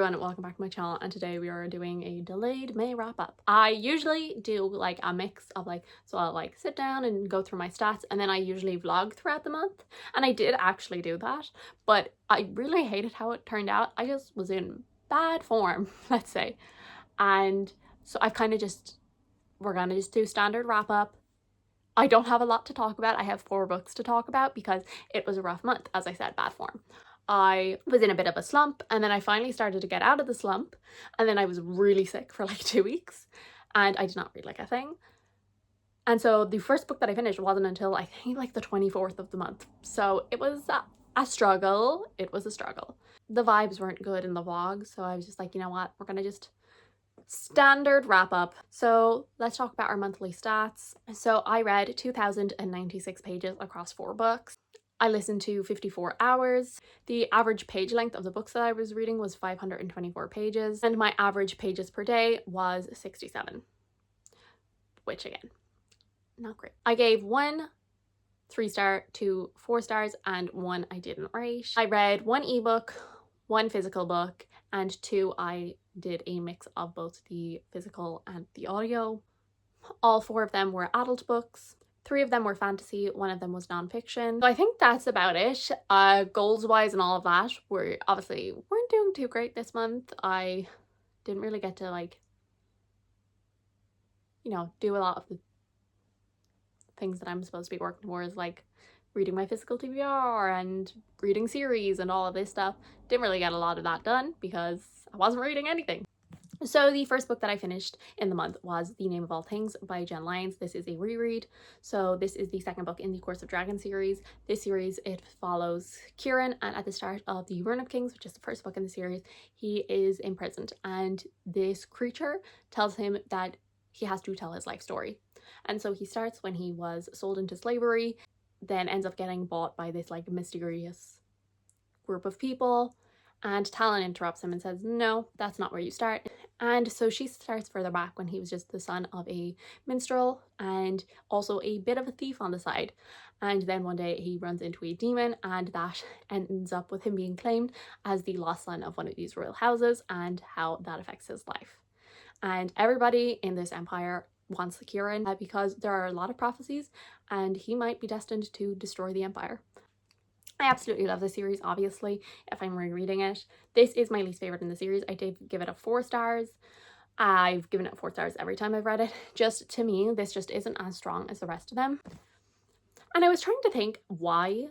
everyone, welcome back to my channel, and today we are doing a delayed May wrap up. I usually do like a mix of so I'll like sit down and go through my stats, and then I usually vlog throughout the month, and I did actually do that, but I really hated how it turned out. I just was in bad form, let's say, and so I've kind of we're gonna just do standard wrap up. I don't have a lot to talk about. I have 4 books to talk about because it was a rough month, as I said, bad form. I was in a bit of a slump, and then I finally started to get out of the slump, and then I was really sick for like 2 weeks, and I did not read like a thing. And so the first book that I finished wasn't until I think like the 24th of the month. So it was a struggle. It was a struggle. The vibes weren't good in the vlog, so I was just like, you know what, we're gonna just standard wrap up. So let's talk about our monthly stats. So I read 2,096 pages across 4 books. I listened to 54 hours. The average page length of the books that I was reading was 524 pages, and my average pages per day was 67, which again, not great. I gave 1 3-star, 2 4-stars, and 1 I didn't rate. I read 1 ebook, 1 physical book, and 2 I did a mix of both the physical and the audio. All 4 of them were adult books. 3 of them were fantasy, 1 of them was nonfiction. So I think that's about it. Goals wise and all of that, weren't doing too great this month. I didn't really get to do a lot of the things that I'm supposed to be working towards, like reading my physical TBR and reading series and all of this stuff. Didn't really get a lot of that done because I wasn't reading anything. So the first book that I finished in the month was The Name of All Things by Jen Lyons. This is a reread. So this is the second book in the Course of Dragon series. This series, it follows Kieran, and at the start of the Run of Kings, which is the first book in the series, he is imprisoned, and this creature tells him that he has to tell his life story. And so he starts when he was sold into slavery, then ends up getting bought by this mysterious group of people, and Talon interrupts him and says, no, that's not where you start. And so she starts further back when he was just the son of a minstrel and also a bit of a thief on the side. And then one day he runs into a demon, and that ends up with him being claimed as the lost son of one of these royal houses, and how that affects his life. And everybody in this empire wants Kieran because there are a lot of prophecies, and he might be destined to destroy the empire. I absolutely love the series, obviously, if I'm rereading it. This is my least favorite in the series. I did give it a 4 stars. I've given it 4 stars every time I've read it. Just to me, this just isn't as strong as the rest of them. And I was trying to think why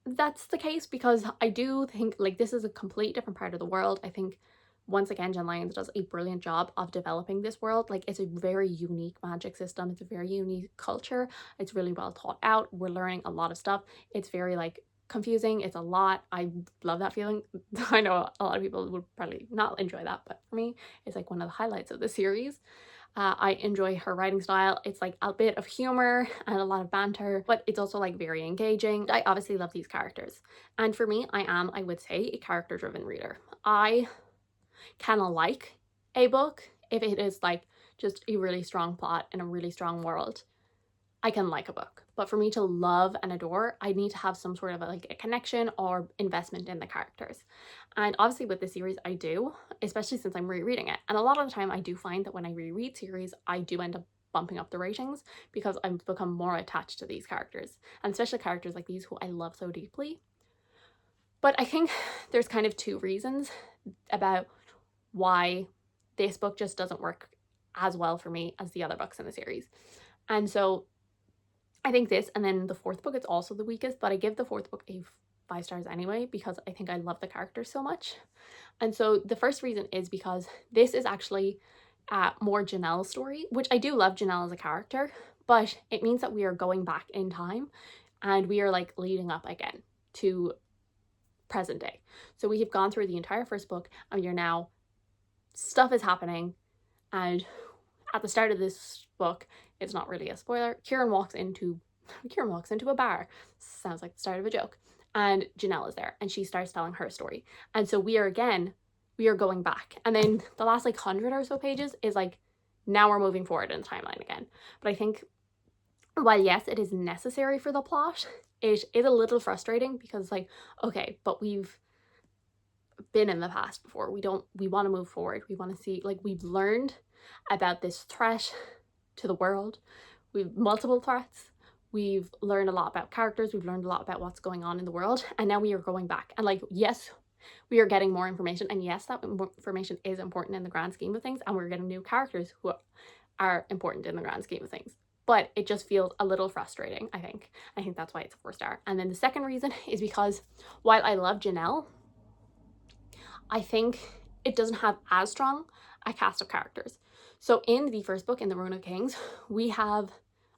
that's the case, because I do think this is a complete different part of the world. I think once again, Jen Lyons does a brilliant job of developing this world. It's a very unique magic system. It's a very unique culture. It's really well thought out. We're learning a lot of stuff. It's very confusing. It's a lot. I love that feeling. I know a lot of people would probably not enjoy that, but for me, it's one of the highlights of the series. I enjoy her writing style. It's a bit of humor and a lot of banter, but it's also very engaging. I obviously love these characters. And for me, I would say, a character-driven reader. I kind of like a book if it is just a really strong plot and a really strong world. I can like a book, but for me to love and adore, I need to have some sort of a connection or investment in the characters. And obviously with this series, I do, especially since I'm rereading it. And a lot of the time I do find that when I reread series, I do end up bumping up the ratings because I've become more attached to these characters, and especially characters like these who I love so deeply. But I think there's kind of 2 reasons about why this book just doesn't work as well for me as the other books in the series. And so I think this, and then the 4th book, it's also the weakest, but I give the 4th book a 5 stars anyway because I think I love the characters so much. And so the first reason is because this is actually more Janelle's story, which I do love Janelle as a character, but it means that we are going back in time and we are leading up again to present day. So we have gone through the entire first book, and you're now, stuff is happening, and at the start of this book, it's not really a spoiler, Kieran walks into a bar. Sounds like the start of a joke. And Janelle is there, and she starts telling her story. And so we are going back. And then the last 100 or so pages is now we're moving forward in the timeline again. But I think while yes, it is necessary for the plot, it is a little frustrating because okay, but we've been in the past before. We want to move forward. We want to see, like, we've learned about this threat to the world. We've multiple threats. We've learned a lot about characters. We've learned a lot about what's going on in the world. And now we are going back. And like, yes, we are getting more information. And yes, that information is important in the grand scheme of things. And we're getting new characters who are important in the grand scheme of things. But it just feels a little frustrating, I think. I think that's why it's a 4-star. And then the second reason is because while I love Janelle, I think it doesn't have as strong a cast of characters. So in the first book, in The Rune of Kings, we have,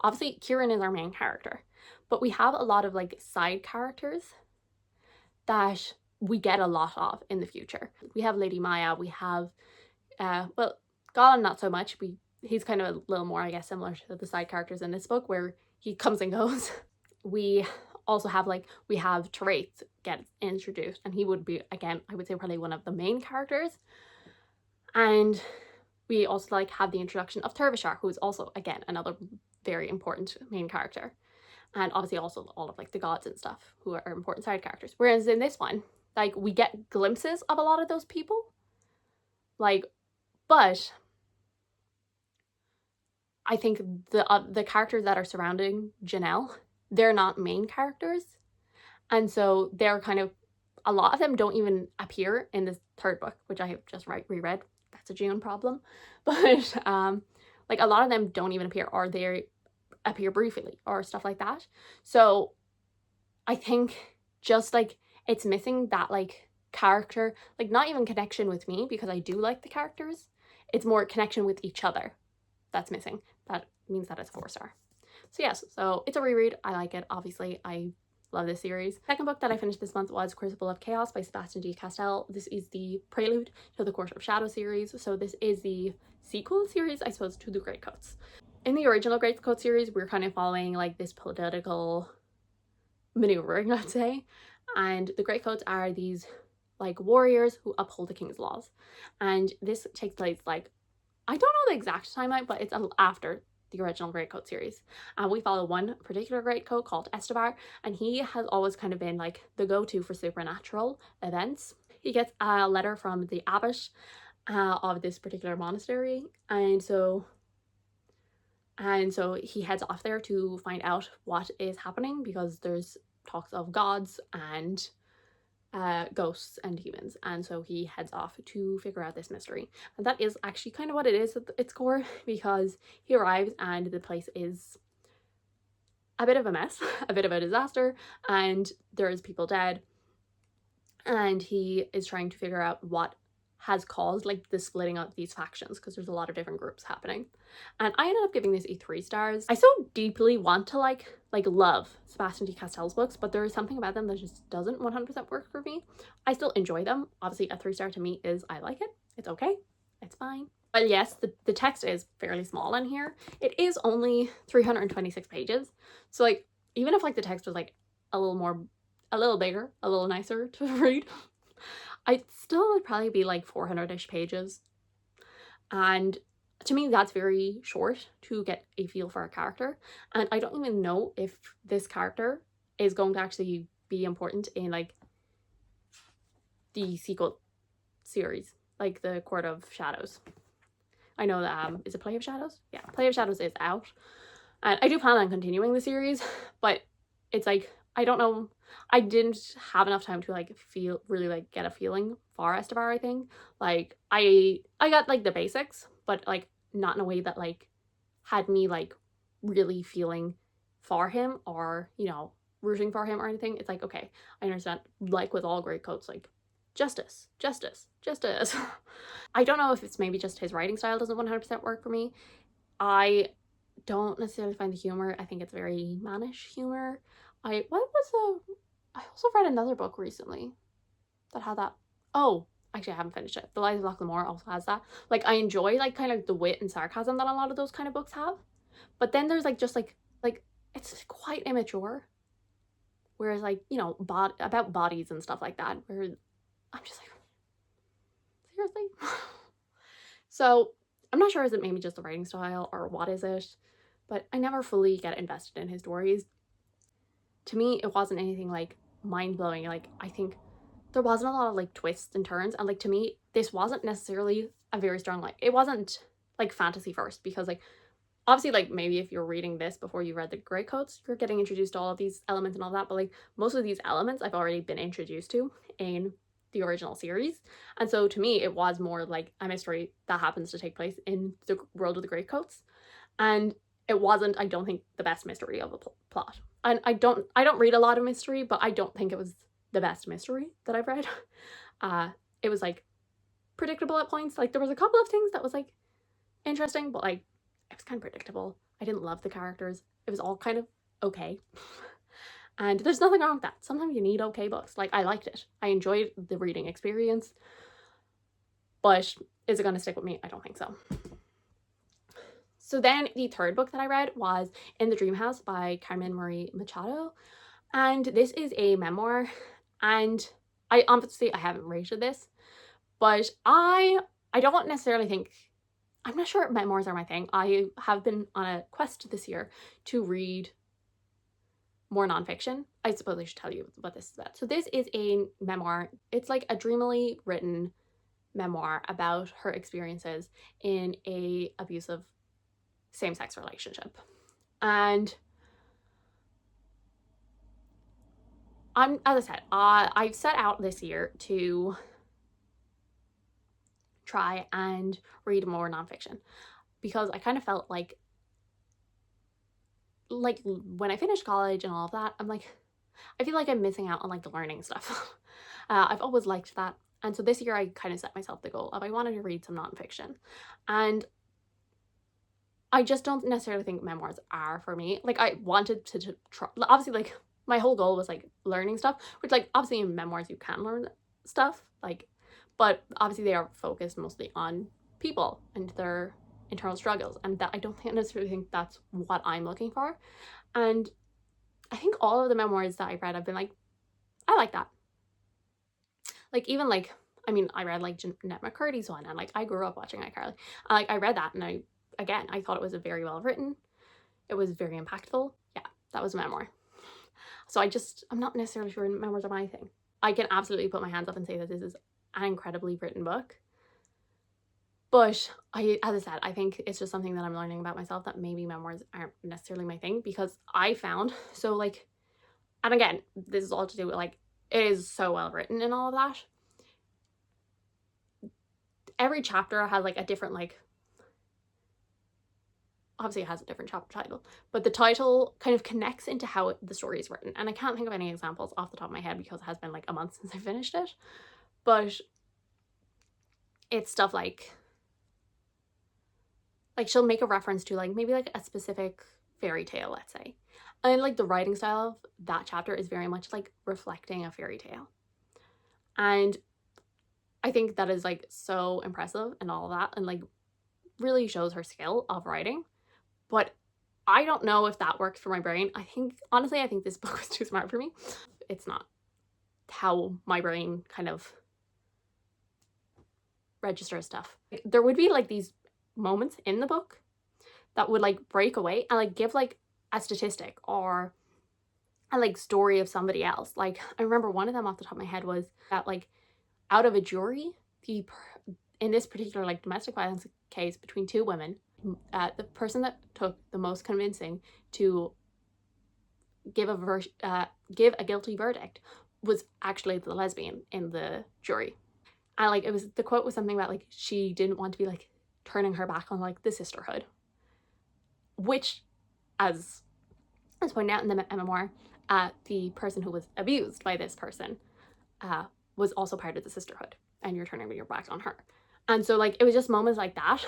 obviously Kieran is our main character, but we have a lot of like side characters that we get a lot of in the future. We have Lady Maya, we have, well, Gollum not so much. He's kind of a little more, I guess, similar to the side characters in this book where he comes and goes. We also have we have Therese get introduced, and he would be, again, I would say probably one of the main characters. And we also have the introduction of Tervishar, who is also, again, another very important main character. And obviously also all of the gods and stuff who are important side characters. Whereas in this one, we get glimpses of a lot of those people. But I think the characters that are surrounding Janelle, they're not main characters. And so they're kind of, a lot of them don't even appear in this third book, which I have just reread. That's a June problem. But a lot of them don't even appear, or they appear briefly or stuff like that. So I think just it's missing that character, not even connection with me, because I do like the characters. It's more connection with each other that's missing. That means that it's a 4-star. So yes, so it's a reread. I like it. Obviously, I love this series. Second book that I finished this month was Crucible of Chaos by Sebastian D. Castell. This is the prelude to the Court of Shadow series. So this is the sequel series, I suppose, to the Greatcoats. In the original Greatcoat series, we're kind of following this political maneuvering, let's say. And the Greatcoats are these warriors who uphold the king's laws. And this takes place I don't know the exact timeline, but it's after the original Greatcoat series. We follow one particular Greatcoat called Estebar, and he has always kind of been the go-to for supernatural events. He gets a letter from the abbot of this particular monastery, and so he heads off there to find out what is happening, because there's talks of gods and ghosts and demons, and so he heads off to figure out this mystery. And that is actually kind of what it is at its core, because he arrives and the place is a bit of a mess, a bit of a disaster, and there's people dead, and he is trying to figure out what has caused the splitting of these factions, because there's a lot of different groups happening. And I ended up giving this 3 stars. I so deeply want to love Sebastian D. Castell's books, but there is something about them that just doesn't 100% work for me. I still enjoy them. Obviously, a 3-star to me is I like it. It's okay. It's fine. But yes, the text is fairly small in here. It is only 326 pages. So even if the text was a little bigger, a little nicer to read, I still would probably be 400-ish pages. And to me, that's very short to get a feel for a character. And I don't even know if this character is going to actually be important in the sequel series, the Court of Shadows. I know that, is it Play of Shadows? Yeah, Play of Shadows is out. And I do plan on continuing the series, but it's I don't know. I didn't have enough time to really get a feeling for Estebar, I think. I got the basics, but not in a way that had me really feeling for him, or rooting for him or anything. It's okay, I understand, with all Greatcoats, justice, justice, justice. I don't know if it's maybe just his writing style doesn't 100% work for me. I don't necessarily find the humor, I think it's very mannish humor. I also read another book recently that had that. Oh, actually I haven't finished it. The Lies of Lochlamore also has that. I enjoy kind of the wit and sarcasm that a lot of those kind of books have. But then there's just it's quite immature. Whereas about bodies and stuff like that, where I'm just seriously? So I'm not sure, is it maybe just the writing style or what is it? But I never fully get invested in his stories. To me, it wasn't anything mind-blowing. I think there wasn't a lot of like twists and turns, and like to me this wasn't necessarily a very strong, like it wasn't like fantasy first, because like obviously like maybe if you're reading this before you read the Grey Coats, you're getting introduced to all of these elements and all that, but like most of these elements I've already been introduced to in the original series. And so to me it was more like a mystery that happens to take place in the world of the Grey Coats. And it wasn't, I don't think, the best mystery of a plot. And I don't read a lot of mystery, but I don't think it was the best mystery that I've read. It was like predictable at points. Like there was a couple of things that was like interesting, but like it was kind of predictable. I didn't love the characters. It was all kind of okay. And there's nothing wrong with that. Sometimes you need okay books. Like I liked it. I enjoyed the reading experience. But is it going to stick with me? I don't think so. So then the third book that I read was In the Dream House by Carmen Marie Machado. And this is a memoir. And I obviously I haven't rated this, but I don't necessarily think, I'm not sure if memoirs are my thing. I have been on a quest this year to read more nonfiction. I suppose I should tell you what this is about. So this is a memoir. It's like a dreamily written memoir about her experiences in a abusive same-sex relationship. And as I said, I've set out this year to try and read more nonfiction, because I kind of felt like when I finished college and all of that, I'm like, I feel like I'm missing out on like the learning stuff. I've always liked that. And so this year I kind of set myself the goal of I wanted to read some nonfiction. And I just don't necessarily think memoirs are for me. Like I wanted to try, obviously like my whole goal was like learning stuff, which like obviously in memoirs you can learn stuff, like, but obviously they are focused mostly on people and their internal struggles, and that I don't necessarily think that's what I'm looking for. And I think all of the memoirs that I've read, I've been like, I like that. Like even like, I mean, I read like Jeanette McCurdy's one, and like I grew up watching iCarly. Like I read that, and I thought it was a very well written. It was very impactful. Yeah, that was a memoir. So I'm not necessarily sure memoirs are my thing. I can absolutely put my hands up and say that this is an incredibly written book. But as I said, I think it's just something that I'm learning about myself, that maybe memoirs aren't necessarily my thing, because I found, so like, and again, this is all to do with like, it is so well written and all of that. Every chapter has like a different, like, obviously it has a different chapter title, but the title kind of connects into how the story is written. And I can't think of any examples off the top of my head because it has been like a month since I finished it. But it's stuff like she'll make a reference to like maybe like a specific fairy tale, let's say. And like the writing style of that chapter is very much like reflecting a fairy tale. And I think that is like so impressive and all of that, and like really shows her skill of writing. But I don't know if that works for my brain. I think, honestly, I think this book was too smart for me. It's not how my brain kind of registers stuff. There would be like these moments in the book that would like break away and like give like a statistic or a like story of somebody else. Like I remember one of them off the top of my head was that like out of a jury, in this particular like domestic violence case between two women, the person that took the most convincing to give a guilty verdict was actually the lesbian in the jury. And like it was, the quote was something about like she didn't want to be like turning her back on like the sisterhood, which as pointed out in the memoir, the person who was abused by this person was also part of the sisterhood, and you're turning your back on her. And so like it was just moments like that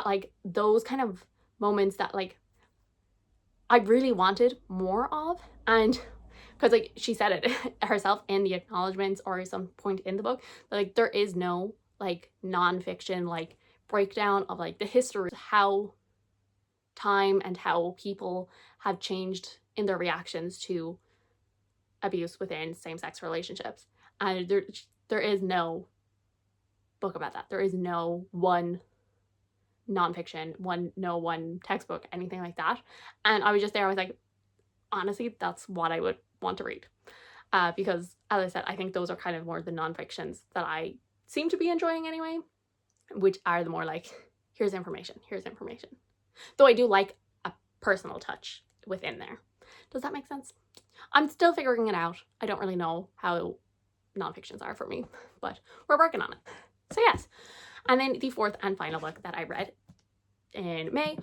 like those kind of moments that like I really wanted more of. And because like she said it herself in the acknowledgements or some point in the book, that like there is no like nonfiction like breakdown of like the history, how time and how people have changed in their reactions to abuse within same-sex relationships. And there is no book about that. There is no one nonfiction, one textbook, anything like that. And I was just there, I was like, honestly, that's what I would want to read. because, as I said, I think those are kind of more the non-fictions that I seem to be enjoying anyway, which are the more like, here's information, here's information. Though I do like a personal touch within there. Does that make sense? I'm still figuring it out. I don't really know how non-fictions are for me, but we're working on it. So yes. And then the fourth and final book that I read in May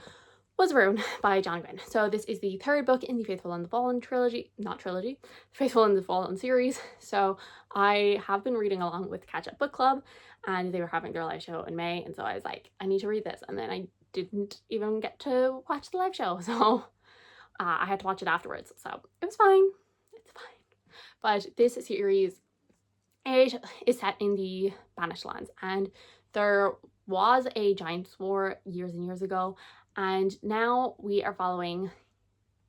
was Rune by John Gwynne. So this is the third book in the Faithful and the Fallen trilogy, not trilogy, Faithful and the Fallen series. So I have been reading along with Catch Up Book Club, and they were having their live show in May, and so I was like, I need to read this, and then I didn't even get to watch the live show, so I had to watch it afterwards, so it was fine. It's fine. But this series, it is set in the Banished Lands, and there was a Giants War years and years ago, and now we are following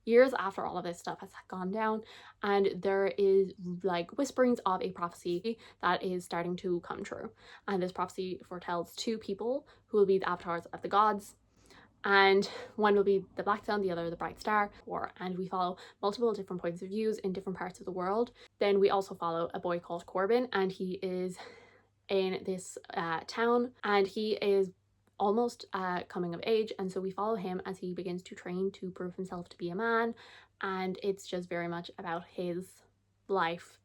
years after all of this stuff has gone down, and there is like whisperings of a prophecy that is starting to come true. And this prophecy foretells two people who will be the avatars of the gods, and one will be the Black Sun, the other the Bright Star. And we follow multiple different points of views in different parts of the world. Then we also follow a boy called Corbin, and he is in this town, and he is almost coming of age, and so we follow him as he begins to train to prove himself to be a man. And it's just very much about his life,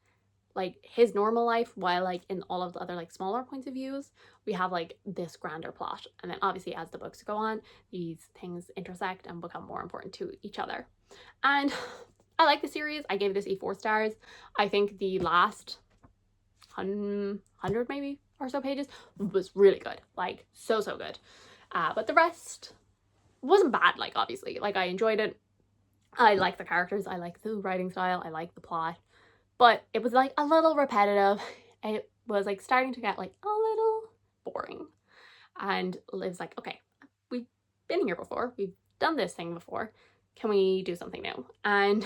like his normal life, while like in all of the other like smaller points of views we have like this grander plot. And then obviously as the books go on, these things intersect and become more important to each other. And I like the series. I gave this 4 stars. I think the last 100 maybe or so pages was really good, like so good. But the rest wasn't bad. Like obviously, like I enjoyed it. I like the characters, I like the writing style, I like the plot, but it was like a little repetitive. It was like starting to get like a little boring. And Liv's like, okay, we've been here before, we've done this thing before, can we do something new? And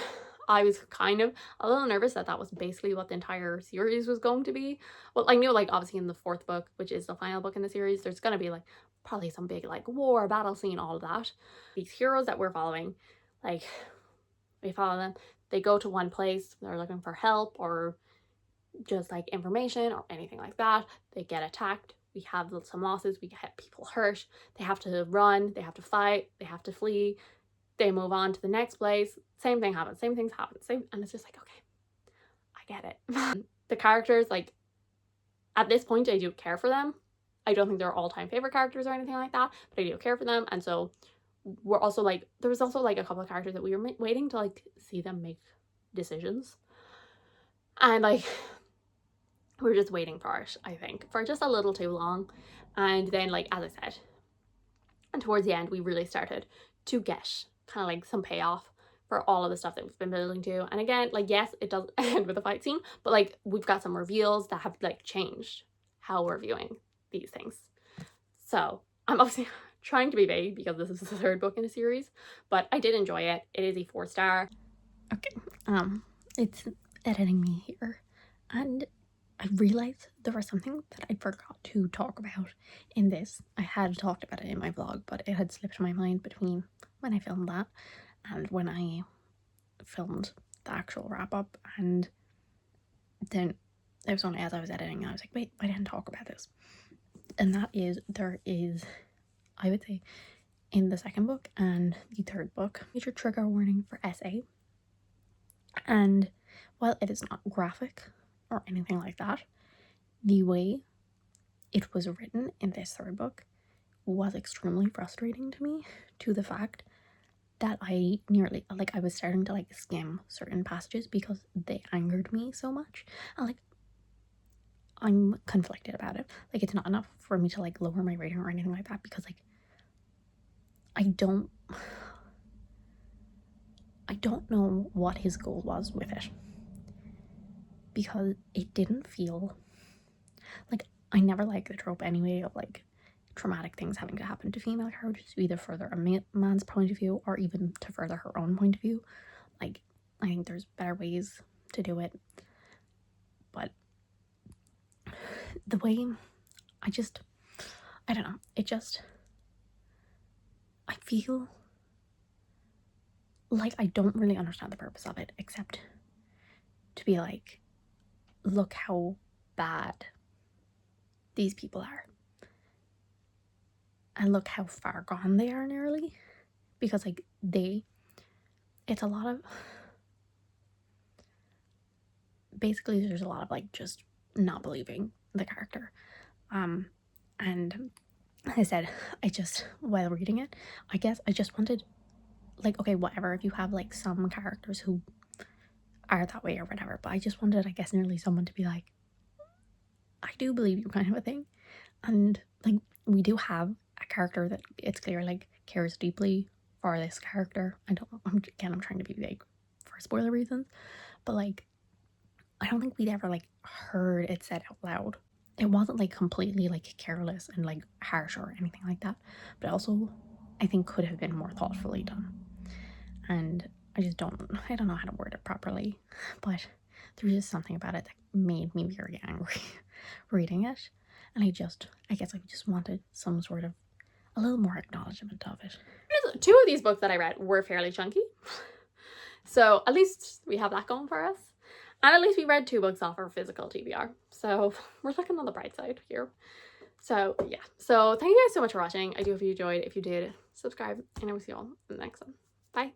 I was kind of a little nervous that that was basically what the entire series was going to be. Well, I knew like obviously in the 4th book, which is the final book in the series, there's going to be like probably some big like war, battle scene, all of that. These heroes that we're following, like we follow them, they go to one place, they're looking for help or just like information or anything like that. They get attacked, we have some losses, we get people hurt, they have to run, they have to fight, they have to flee, they move on to the next place, same thing happens, same things happen, and it's just like, okay, I get it. The characters, like at this point I do care for them. I don't think they're all-time favorite characters or anything like that, but I do care for them. And so we're also like, there was also like a couple of characters that we were waiting to like see them make decisions, and like we're just waiting for it, I think, for just a little too long. And then like, as I said, and towards the end we really started to get kind of like some payoff for all of the stuff that we've been building to. And again, like yes, it does end with a fight scene, but like we've got some reveals that have like changed how we're viewing these things. So I'm obviously trying to be vague because this is the 3rd book in a series, but I did enjoy it. It is a 4 star. Okay, it's editing me here, and I realized there was something that I forgot to talk about in this. I had talked about it in my vlog, but it had slipped my mind between when I filmed that and when I filmed the actual wrap up. And then it was only as I was editing I was like, wait, I didn't talk about this. And that is, there is, I would say, in the 2nd book and the 3rd book, major trigger warning for SA. And while it is not graphic or anything like that, the way it was written in this 3rd book was extremely frustrating to me, to the fact that I nearly, like, I was starting to like skim certain passages because they angered me so much. And like, I'm conflicted about it. Like, it's not enough for me to like lower my rating or anything like that, because like I don't know what his goal was with it, because it didn't feel like, I never like the trope anyway of like traumatic things having to happen to female characters to either further a man's point of view or even to further her own point of view. Like, I think there's better ways to do it, but the way, I don't know, it just, I feel like I don't really understand the purpose of it, except to be like, look how bad these people are. And look how far gone they are nearly. Because like it's a lot of, basically there's a lot of like just not believing the character. And like I said, while reading it, I guess I just wanted, like, okay, whatever, if you have like some characters who are that way or whatever, but I just wanted, I guess, nearly someone to be like, I do believe you, kind of a thing. And like, we do have a character that it's clear like cares deeply for this character. I'm trying to be vague for spoiler reasons, but like, I don't think we'd ever like heard it said out loud. It wasn't like completely like careless and like harsh or anything like that, but also I think could have been more thoughtfully done. And I don't know how to word it properly, but there was just something about it that made me very angry reading it. And I guess I just wanted some sort of a little more acknowledgement of it. 2 of these books that I read were fairly chunky. So at least we have that going for us. And at least we read 2 books off our physical TBR. So we're looking on the bright side here. So yeah. So thank you guys so much for watching. I do hope you enjoyed. If you did, subscribe, and I will see you all in the next one. Bye.